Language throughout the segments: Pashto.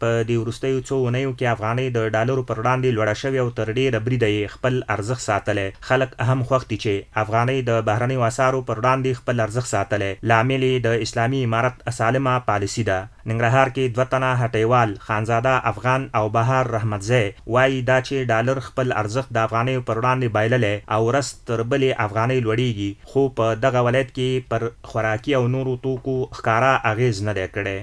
په دې وروستیو څو اونیو کې افغانۍ د ډالرو پر وړاندې لوړه شوې او تر ډېره بریده یې خپل ارزښت ساتلی. خلک هم خوښ دي چې افغانۍ د بهرنیو اسعارو پر وړاندې خپل ارزښت ساتلی. لامل یې د اسلامي امارت سالمه پالیسي ده. ننګرهار کې 2 تنه هټیوال خانزاده افغان او بهار رحمتزی وایي دا چې ډالر خپل ارزښت د افغانیو پر وړاندې بایللی او ورځ تر بلې افغانۍ لوړیږي، خو په دغه ولایت کې پر خوراکي او نورو توکو ښکاره اغېز نه دی کړی.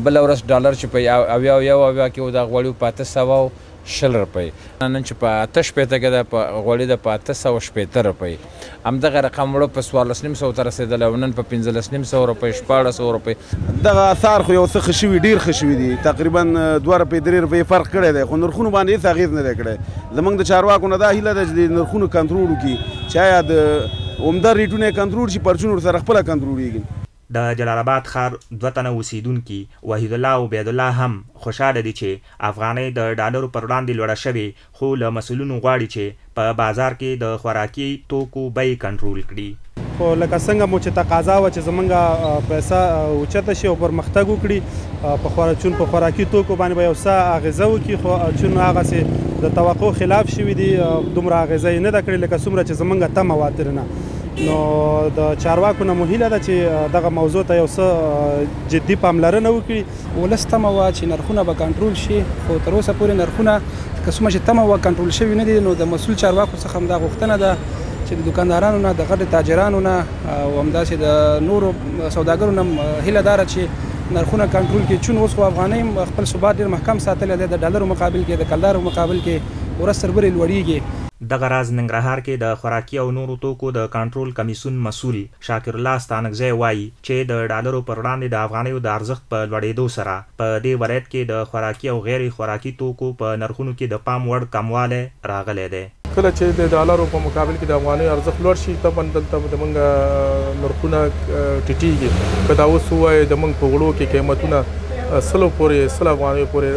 بله ورځ ډالر چې په اویا کې و د غوړیو په 820 روپۍ، نن چې په 8.80 کې د غوړي د په 860 روپۍ، همدغه رقم وړو په 1400 ته رسېدلی او نن په 1500 روپۍ 1400 روپۍ. دغه اثار خو یو څه ښه شوي، ډېر ښه شوي دي، تقریبا 2 روپۍ 3 روپۍ فرق کړی دی، خو نرخونو باندې هېڅ اغېز نه دی کړی. زموږ د چارواکو نه دا هیله ده چې د نرخونو کنټرول وکړي، چې آیا د عمده ریټونه یې کنټرول شي، پرچون ورسره خپله کنټرولېږي. د جلال آباد ښار 2 تنه اوسیدونکي وحید الله او عبید الله هم خوشحاله دي چې افغانۍ د ډالرو پر وړاندې لوړه شوې، خو له مسؤلینو غواړي چې په بازار کې د خوراکي توکو بیې کنټرول کړي. خو لکه څنګه مو چې تقاضا وه چې زمونږ پیسه اوچته شي او پرمختګ وکړي، په خوراکي توکو باندې به یو څه اغېزه وکړي، خو چون هغسې د توقع خلاف شوي دي، دومره اغېزه یې نه ده کړې لکه څومره چې زمونږ تمه وه ترېنه. نو د چارواکو نه مو هیله ده چې دغه موضوع ته یو څه جدي پاملرنه وکړي. ولس تمه وه چې نرخونه به کنټرول شي، خو تر اوسه پورې نرخونه که څومره چې تمه وه کنټرول شوي نه دي. نو د مسؤل چارواکو څخه همدا غوښتنه ده چې د دوکاندارانو نه، د غټ تاجرانو نه او همداسې د نورو سوداګرو نه هیله داره چې نرخونه کنټرول کړي. چون اوس خو افغانۍ خپل ثبات ډېر محکم ساتلی دی، د ډالرو مقابل کې، د کلدارو مقابل کې ورځ تر بلې لوړیږي. دغه راز ننګرهار کې د خوراکي او نورو توکو د کنټرول کمیسیون مسؤل شاکر الله ستانکزی وایي چې د ډالرو پر وړاندې د افغانیو د ارزښت په لوړېدو سره په دې ولایت کې د خوراکي او غیر خوراکي توکو په نرخونو کې د پام وړ کموالی راغلی دی. کله چې د ډالرو په مقابل کې د افغانیو ارزښت لوړ شي، طبعا دلته زموږ نرخونه ټیټېږي. که دا اوس ووایو د موږ په غوړو کې قیمتونه 100 افغانیو پورې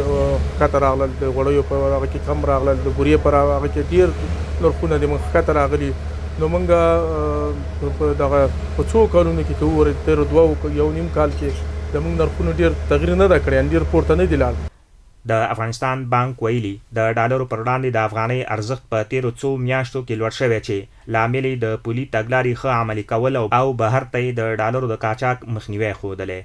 ښکته راغلل، د غوړیو په هغه کې کم راغلل، د بورې پر هغه کې ډېر نرخونه د موږ ښکته راغلي. نو موږ په دغه په څو کلونو کې که وګورئ تېرو 2.5 کال کې د موږ نرخونو ډېر تغییر نه ده کړی، ډېر پورته نه دي لاړ. د افغانستان بانک ویلي د ډالرو پر وړاندې د افغانۍ ارزښت په تېرو څو میاشتو کې لوړ شوی چې لامل یې د پولي تګلارې ښه عملي کول او بهر ته یې د ډالرو د قاچاق مخنیوی ښودلی.